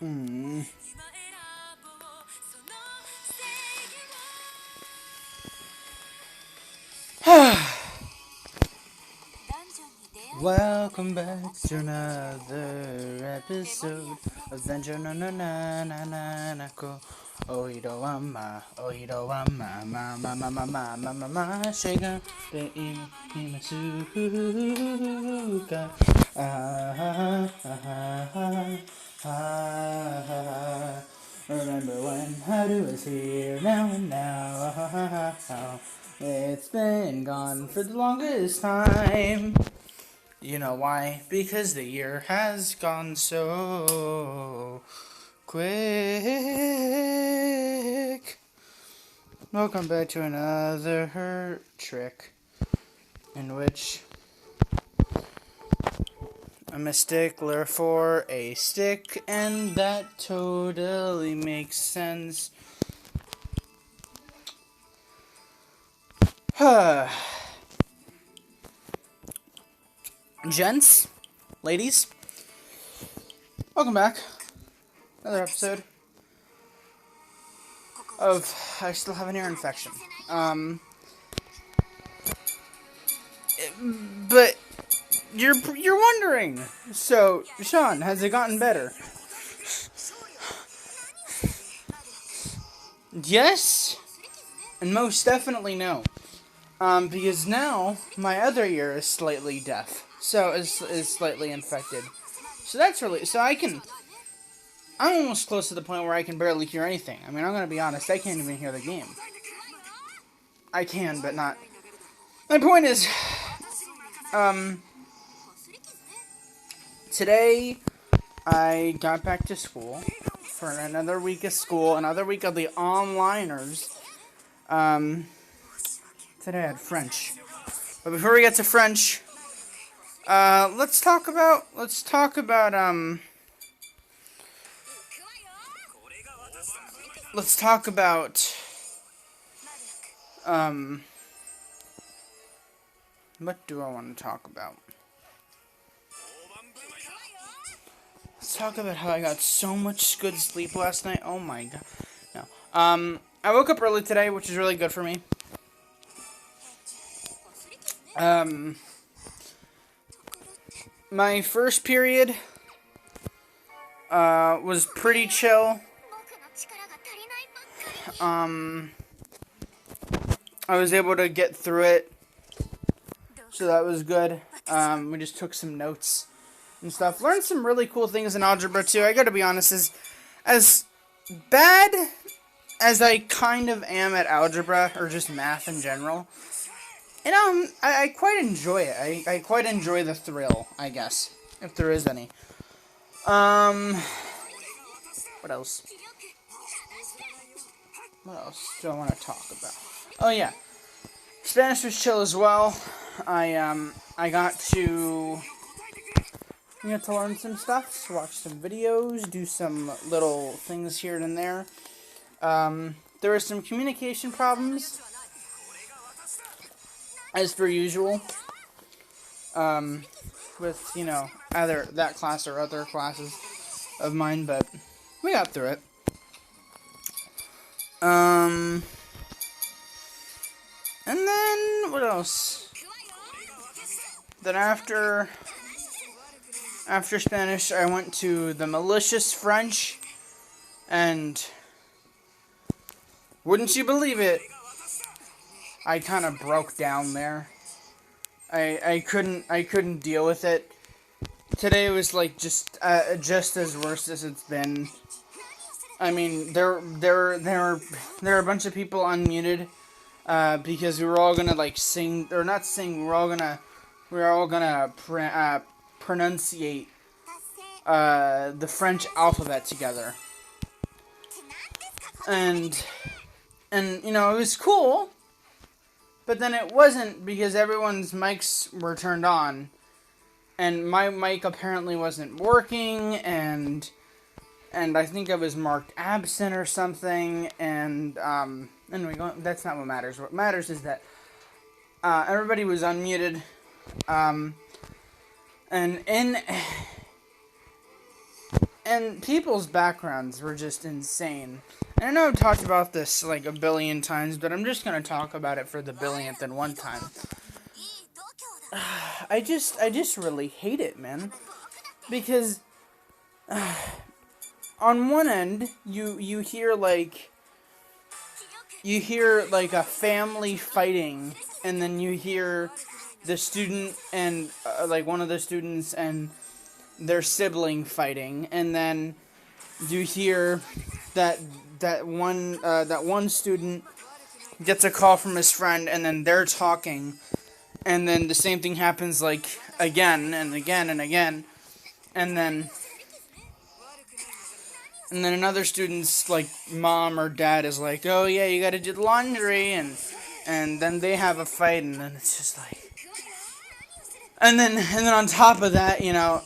Hmm. Welcome back to another episode of Dungeon no no na na na na ko. Oiro wama, oiro wama, ma ma ma ma ma ma ma ma shiga de imasuka. Ah ah ah ah ah. Remember when Haru was here, now and now. It's been gone for the longest time. You know why? Because the year has gone so quick. Welcome back to another trick in which I'm a stickler for a stick, and that totally makes sense. Gents, ladies, welcome back. Another episode of I still have an ear infection. But you're wondering. So, Sean, has it gotten better? Yes, and most definitely no. Because now my other ear is slightly deaf, so is slightly infected. So that's really I'm almost close to the point where I can barely hear anything. I mean, I'm gonna be honest, I can't even hear the game. I can, but not. My point is, today I got back to school for another week of school, another week of the onliners. Today I had French. But before we get to French, let's talk about what do I want to talk about? Let's talk about how I got so much good sleep last night. Oh my god. No. I woke up early today, which is really good for me. My first period was pretty chill. I was able to get through it, so that was good. We just took some notes and stuff. Learned some really cool things in algebra too. I gotta be honest, as bad as I kind of am at algebra, or just math in general, I quite enjoy it. I quite enjoy the thrill, I guess, if there is any. What else? What else do I want to talk about? Oh yeah, Spanish was chill as well. I got to learn some stuff, watch some videos, do some little things here and there. There were some communication problems, as per usual, with, either that class or other classes of mine, but we got through it. And then, what else? Then after Spanish, I went to the malicious French, and wouldn't you believe it, I kind of broke down there. I couldn't deal with it. Today was like just as worse as it's been. I mean, there are a bunch of people unmuted because we were all gonna sing, or not sing. We were all gonna pronunciate the French alphabet together, and it was cool. But then it wasn't, because everyone's mics were turned on, and my mic apparently wasn't working, and I think I was marked absent or something, and anyway, that's not what matters. What matters is that everybody was unmuted, and And people's backgrounds were just insane. And I know I've talked about this like a billion times, but I'm just gonna talk about it for the billionth and one time. I just really hate it, man. Because on one end, you hear like a family fighting, and then you hear the student and like one of the students and their sibling fighting, and then you hear that one student gets a call from his friend, and then they're talking, and then the same thing happens like again and again and again, and then another student's like mom or dad is like, oh yeah, you gotta do the laundry, and then they have a fight, and then it's just like, and then on top of that, you know,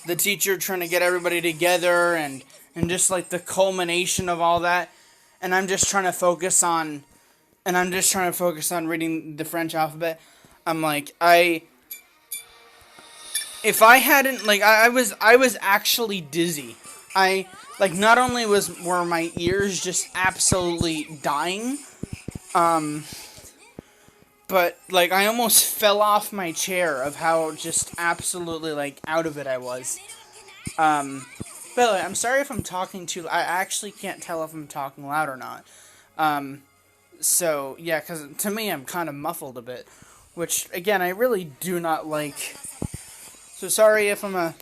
the teacher trying to get everybody together, and just like the culmination of all that, and I'm just trying to focus on reading the French alphabet. I'm like, if I hadn't, like, I was actually dizzy. I, like, not only were my ears just absolutely dying, but, like, I almost fell off my chair of how just absolutely, like, out of it I was. By the way, I'm sorry if I'm talking too. I actually can't tell if I'm talking loud or not. So, yeah, because to me, I'm kind of muffled a bit. Which, again, I really do not like. So, sorry if I'm a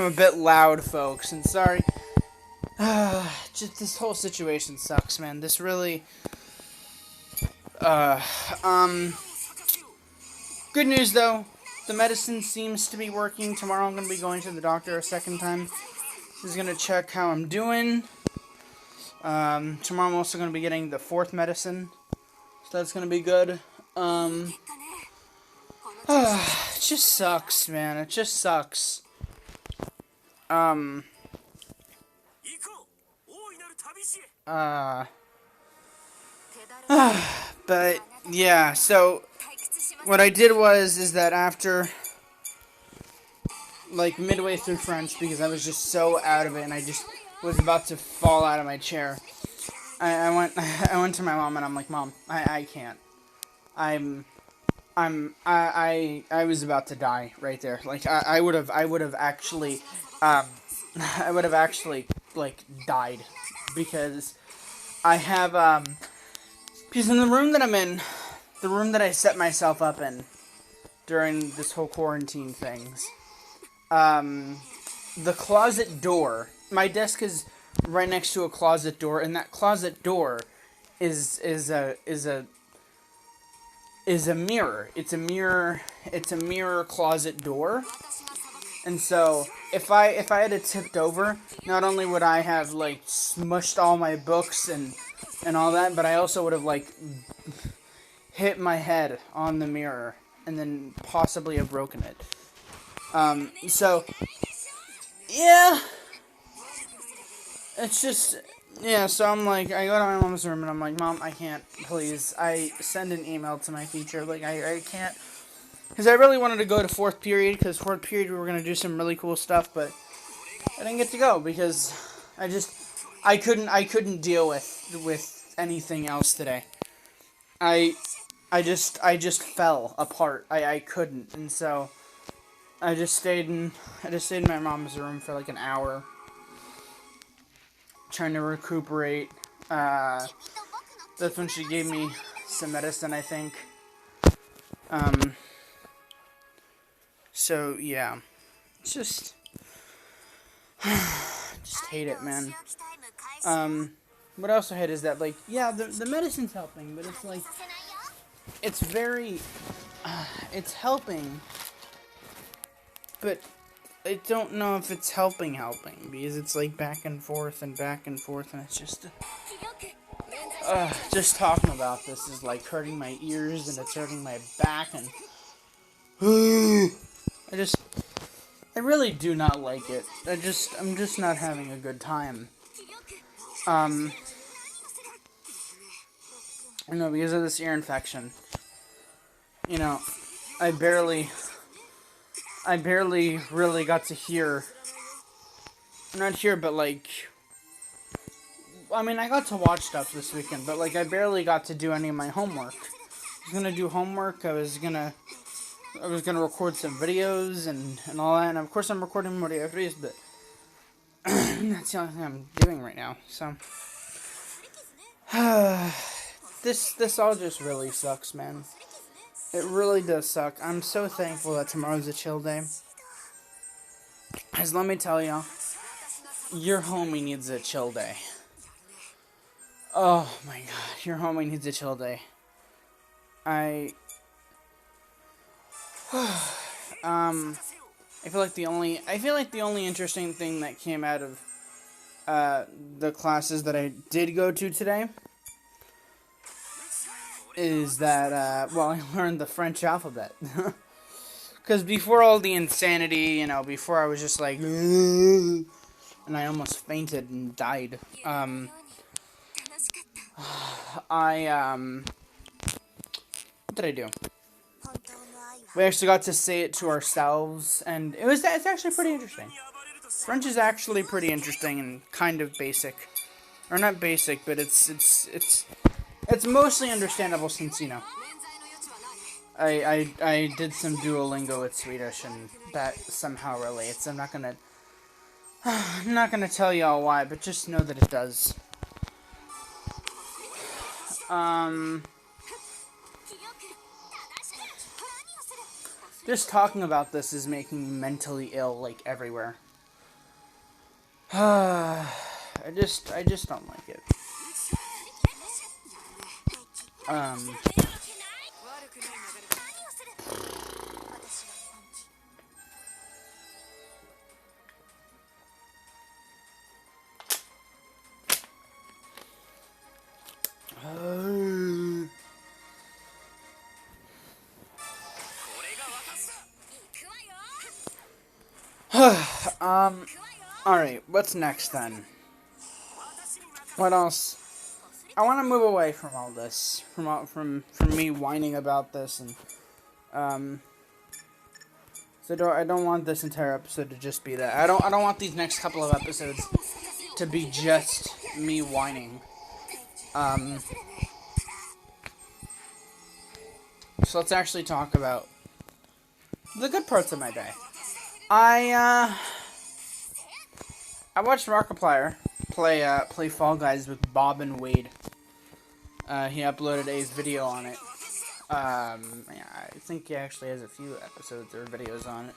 bit loud, folks. And sorry. Just this whole situation sucks, man. This really. Good news, though. The medicine seems to be working. Tomorrow I'm going to be going to the doctor a second time. He's going to check how I'm doing. Tomorrow I'm also going to be getting the 4th medicine. So that's going to be good. It just sucks, man. It just sucks. But, yeah, so what I did is that after, like, midway through French, because I was just so out of it, and I just was about to fall out of my chair, I went to my mom, and I'm like, Mom, I can't. I was about to die right there. Like, I would have actually, like, died, because I have, because in the room that I'm in, the room that I set myself up in during this whole quarantine things, the closet door, my desk is right next to a closet door, and that closet door is a mirror. It's a mirror closet door. And so if I had tipped over, not only would I have like smushed all my books and all that, but I also would have like hit my head on the mirror and then possibly have broken it. So yeah, it's just, yeah, so I'm like, I go to my mom's room and I'm like, Mom, I can't, please. I send an email to my teacher, like, I can't, because I really wanted to go to 4th period, because 4th period we were going to do some really cool stuff, but I didn't get to go, because I couldn't deal with anything else today. I just fell apart. I couldn't, and so I just stayed in my mom's room for like an hour, trying to recuperate. That's when she gave me some medicine, I think. So yeah, it's just hate it, man. What I also hate is that, like, yeah, the medicine's helping, but it's like, it's very, it's helping, but I don't know if it's helping, because it's like back and forth, and it's just talking about this is like hurting my ears, and it's hurting my back, and I really do not like it. I'm just not having a good time. You know, because of this ear infection, I barely really got to hear not here, but like, I mean, I got to watch stuff this weekend, but like, I barely got to do any of my homework. I was gonna do homework. I was gonna record some videos and all that, and of course I'm recording To Memoria Freese, but that's the only thing I'm doing right now. So this all just really sucks, man. It really does suck. I'm so thankful that tomorrow's a chill day. Because let me tell y'all, your homie needs a chill day. Oh my god, your homie needs a chill day. I feel like the only interesting thing that came out of the classes that I did go to today is that well, I learned the French alphabet. Because before all the insanity, you know, before I was just like, and I almost fainted and died. What did I do? We actually got to say it to ourselves, and it's actually pretty interesting. French is actually pretty interesting and kind of basic, or not basic, but it's mostly understandable since, you know, I did some Duolingo with Swedish, and that somehow relates. I'm not gonna tell y'all why, but just know that it does. Just talking about this is making me mentally ill, like, everywhere. I just don't like it. Alright, what's next then? What else? I want to move away from all this, from me whining about this, and so I don't want this entire episode to just be that. I don't want these next couple of episodes to be just me whining. So let's actually talk about the good parts of my day. I watched Markiplier play Fall Guys with Bob and Wade. He uploaded a video on it. Yeah, I think he actually has a few episodes or videos on it.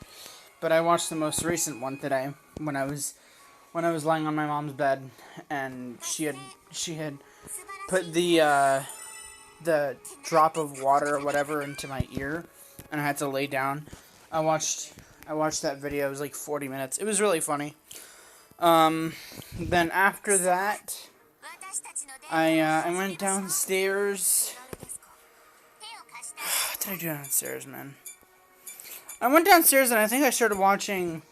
But I watched the most recent one today when I was lying on my mom's bed, and she had put the drop of water or whatever into my ear, and I had to lay down. I watched that video. It was like 40 minutes. It was really funny. Then after that, I went downstairs. What did I do downstairs, man? I went downstairs and I think I started watching,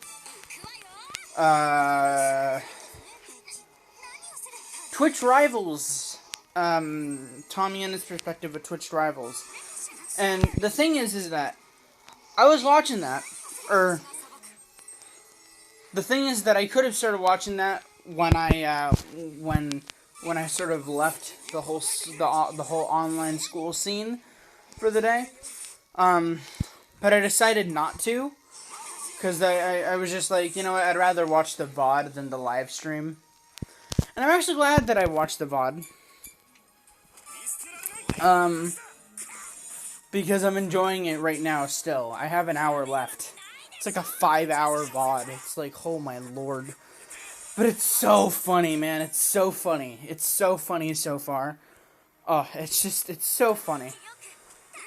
Twitch Rivals. Tommy and his perspective of Twitch Rivals. And the thing is that I was watching that, the thing is that I could have started watching that when I sort of left the whole online school scene for the day. But I decided not to, because I was just like, you know what, I'd rather watch the VOD than the live stream. And I'm actually glad that I watched the VOD. Because I'm enjoying it right now still. I have an hour left. It's like a 5-hour VOD. It's like, oh my lord. But it's so funny, man. It's so funny. It's so funny so far. Oh, it's so funny.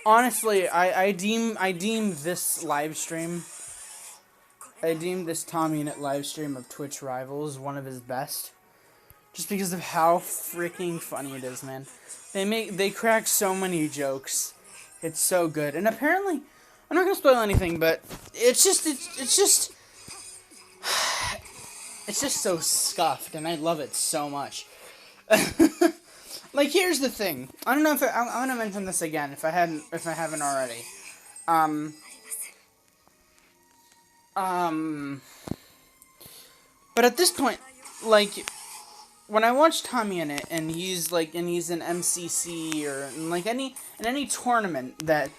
Honestly, I deem this live stream, I deem this Tommy Innit live stream of Twitch Rivals one of his best. Just because of how freaking funny it is, man. They crack so many jokes. It's so good. And apparently, I'm not gonna spoil anything, but it's just so scuffed, and I love it so much. Like, here's the thing. I don't know if I'm gonna mention this again if I haven't already. But But at this point, like, when I watch Tommy in it, and he's in MCC or like in any tournament that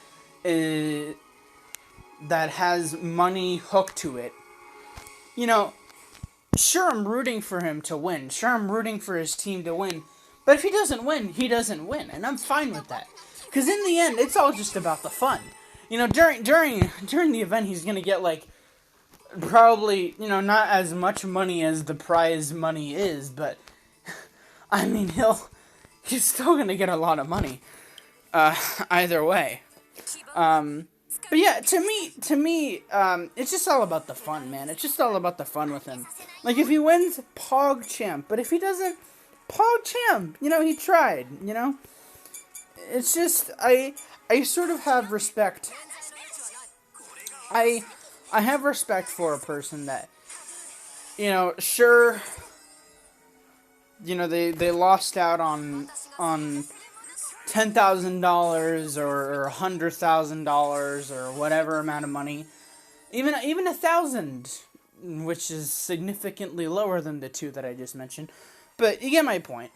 has money hooked to it, you know, sure, I'm rooting for him to win. Sure, I'm rooting for his team to win. But if he doesn't win, he doesn't win, and I'm fine with that. Because in the end, it's all just about the fun. You know, during the event, he's gonna get like probably, you know, not as much money as the prize money is, but I mean, he's still gonna get a lot of money. Either way. But yeah, to me, it's just all about the fun, man. It's just all about the fun with him. Like, if he wins, Pog champ. But if he doesn't, Pog champ. You know, he tried, you know? It's just, I sort of have respect. I have respect for a person that, you know, sure, you know, they lost out on $10,000 or $100,000 or whatever amount of money, even 1,000, which is significantly lower than the two that I just mentioned. But you get my point.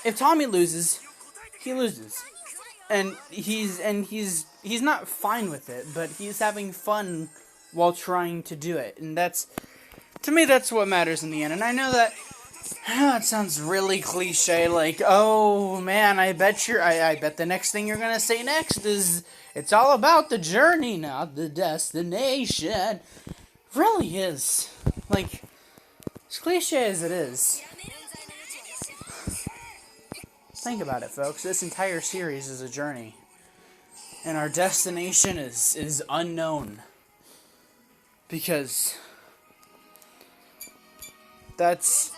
If Tommy loses, he loses, and he's not fine with it, but he's having fun while trying to do it, and that's, to me, that's what matters in the end. And I know that it sounds really cliche, like, oh man, I bet the next thing you're gonna say next is it's all about the journey, not the destination. Really is. Like, as cliche as it is, think about it, folks. This entire series is a journey, and our destination is unknown, because that's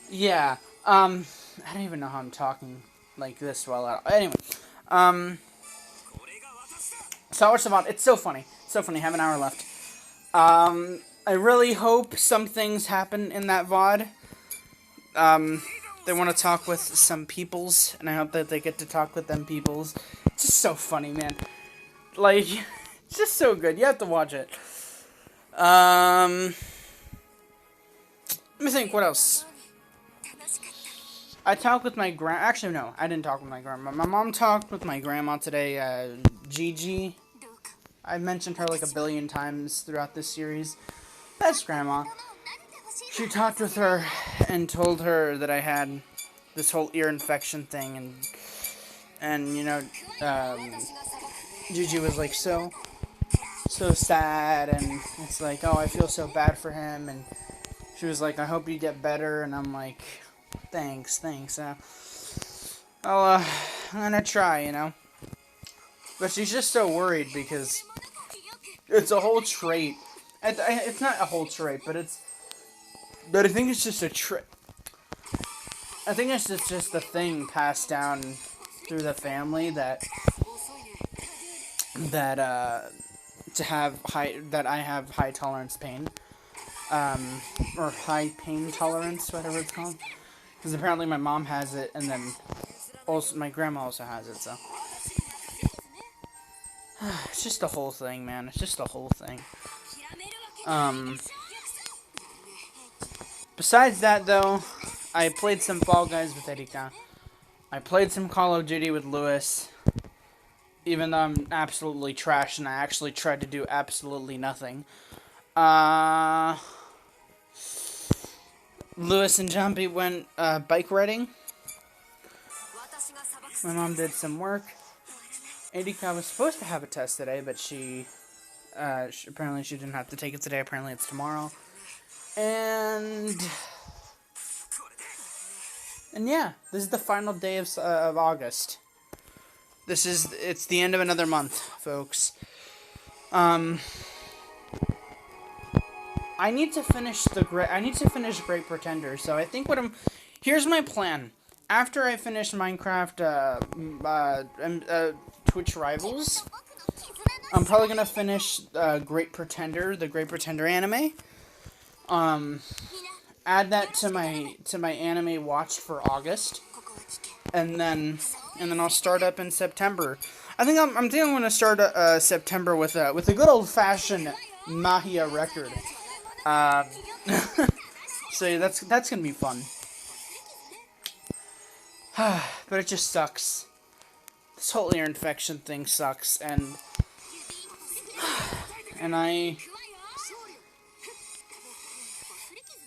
yeah. I don't even know how I'm talking like this well out. Anyway, so I watched the VOD. It's so funny. So funny. I have an hour left. I really hope some things happen in that VOD. They want to talk with some peoples, and I hope that they get to talk with them peoples. It's just so funny, man. Like, it's just so good. You have to watch it. Let me think, what else? I talked with my actually, no, I didn't talk with my grandma. My mom talked with my grandma today, Gigi. I've mentioned her like a billion times throughout this series. That's grandma. She talked with her and told her that I had this whole ear infection thing, and you know, Gigi was like so sad, and it's like, oh, I feel so bad for him, and she was like, I hope you get better, and I'm like, thanks, I'm gonna try, you know, but she's just so worried because it's a whole trait. It's not a whole trait, but I think it's just a trait. I think it's just a thing passed down through the family that I have high tolerance pain, or high pain tolerance, whatever it's called. Because apparently my mom has it, and then also my grandma also has it. So it's just a whole thing, man. It's just a whole thing. Besides that, though, I played some Fall Guys with Erika. I played some Call of Duty with Lewis. Even though I'm absolutely trash and I actually tried to do absolutely nothing. Lewis and Jumpy went bike riding. My mom did some work. Erika was supposed to have a test today, but she apparently she didn't have to take it today. Apparently it's tomorrow. And yeah, this is the final day of August. It's the end of another month, folks. I need to finish Great Pretender, so I think here's my plan. After I finish Minecraft, Twitch Rivals, I'm probably gonna finish Great Pretender, the Great Pretender anime. Add that to my anime watch for August, and then I'll start up in September. I think I'm going to start September with a good old fashioned Mahia record. Um, so yeah, that's gonna be fun. But it just sucks. This whole ear infection thing sucks, and I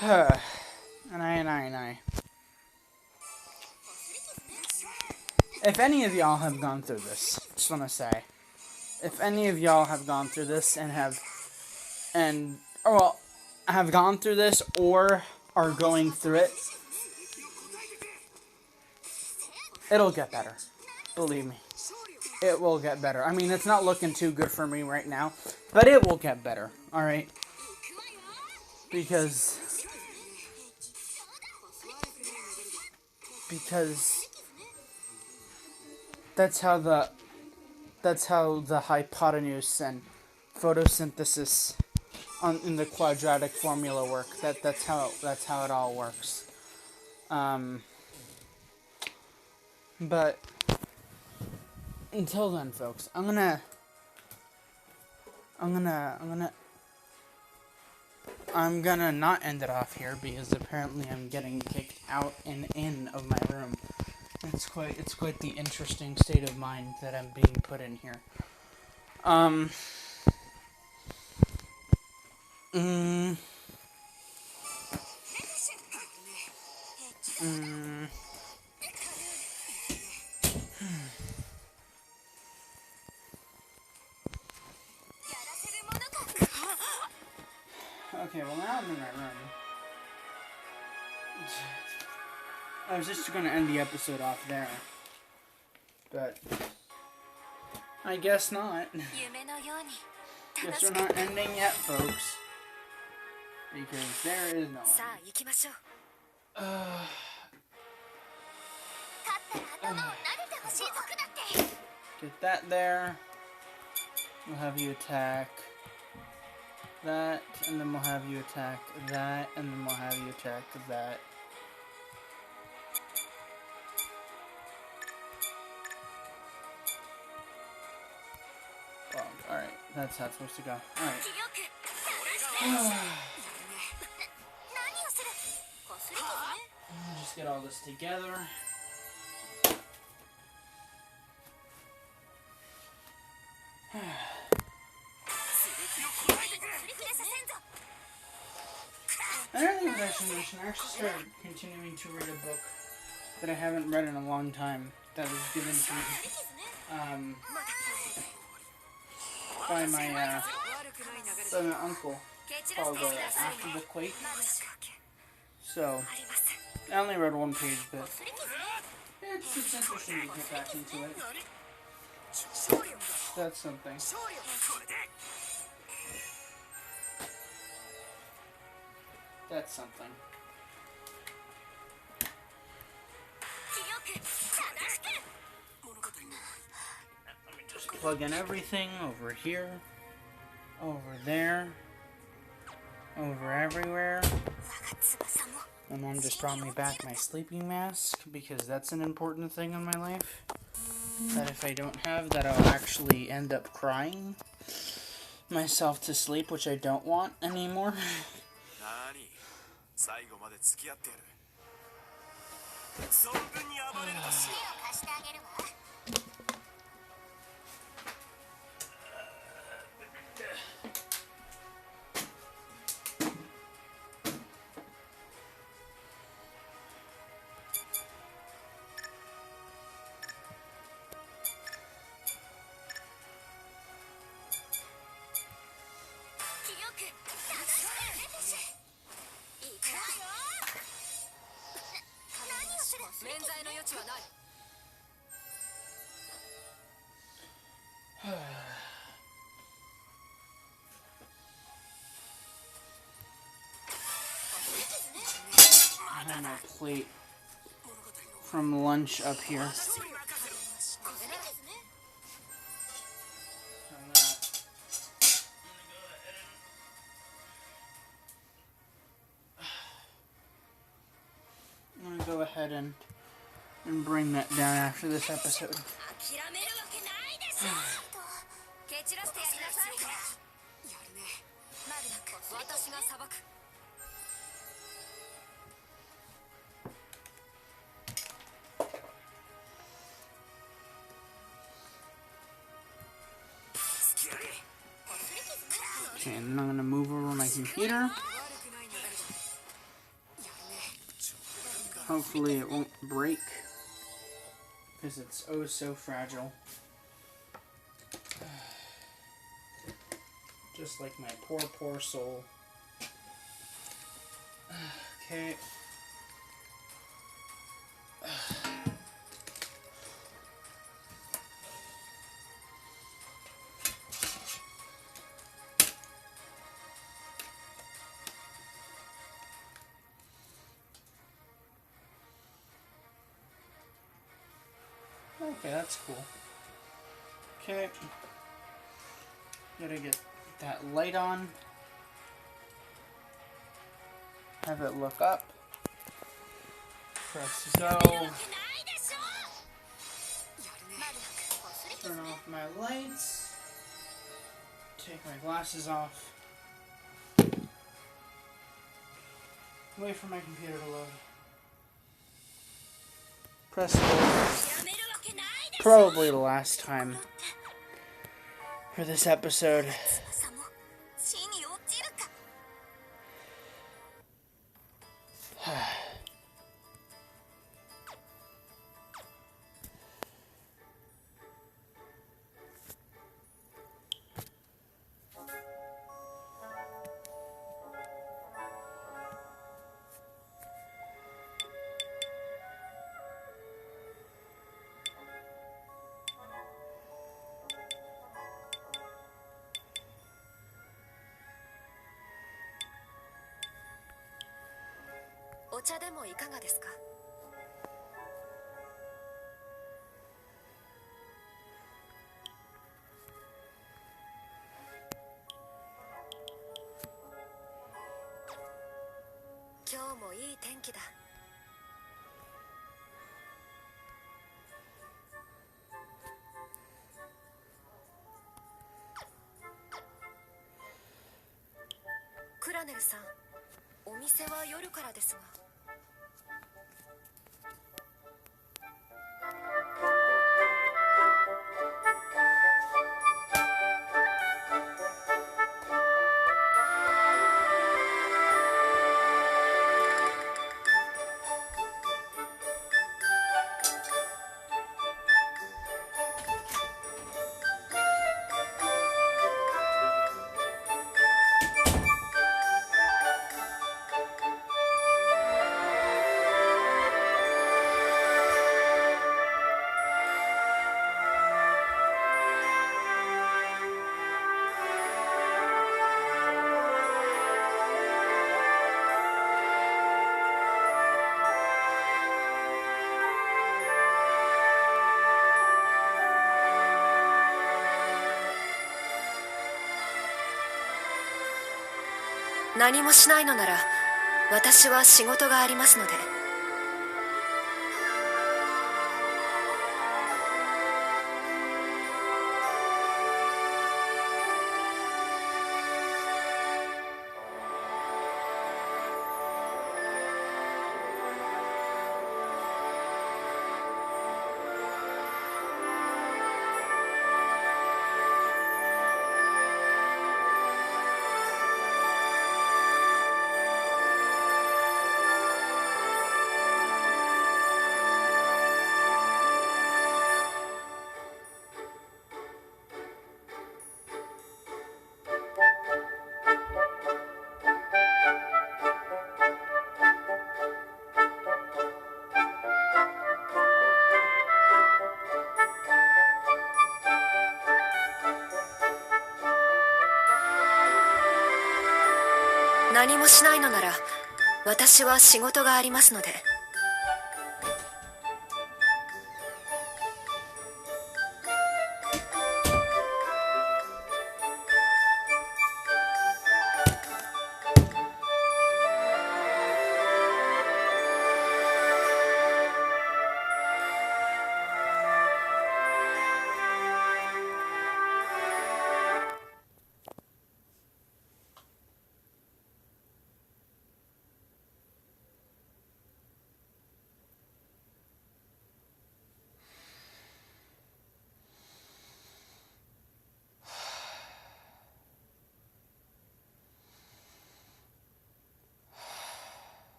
and I. If any of y'all have gone through this, just want to say, if any of y'all have gone through this and have gone through this or are going through it, it'll get better. Believe me. It will get better. I mean, it's not looking too good for me right now, but it will get better, alright? Because that's how the hypotenuse and photosynthesis in the quadratic formula work. That's how it all works. But until then, folks, I'm gonna not end it off here because apparently I'm getting kicked out and in of my room. It's quite the interesting state of mind that I'm being put in here. Okay, well now I'm in my room. I was just gonna end the episode off there, but I guess not. Guess we're not ending yet, folks, because there is no end. Get that there. We'll have you attack that, and then we'll have you attack that, and then we'll have you attack that. Oh, alright, that's how it's supposed to go. Alright. Just get all this together. Another thing that I should mention, I actually started continuing to read a book that I haven't read in a long time that was given to me by my uncle called After the Quake. So, I only read one page, but it's interesting to get back into it. That's something. That's something. Let me just plug in everything over here, over there, over everywhere. My mom just brought me back my sleeping mask because that's an important thing in my life. That if I don't have that, I'll actually end up crying myself to sleep, which I don't want anymore. I have my plate from lunch up here. I'm gonna go ahead and bring that down after this episode. Okay, and then I'm gonna move over my computer. Hopefully it won't break, because it's oh so fragile. Just like my poor, poor soul. Okay. Okay, that's cool. Okay. Gotta get that light on. Have it look up. Press go. Turn off my lights. Take my glasses off. Wait for my computer to load. Press go. Probably the last time for this episode.何もしないのなら私は仕事がありますので。何もしないのなら私は仕事がありますので。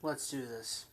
Let's do this.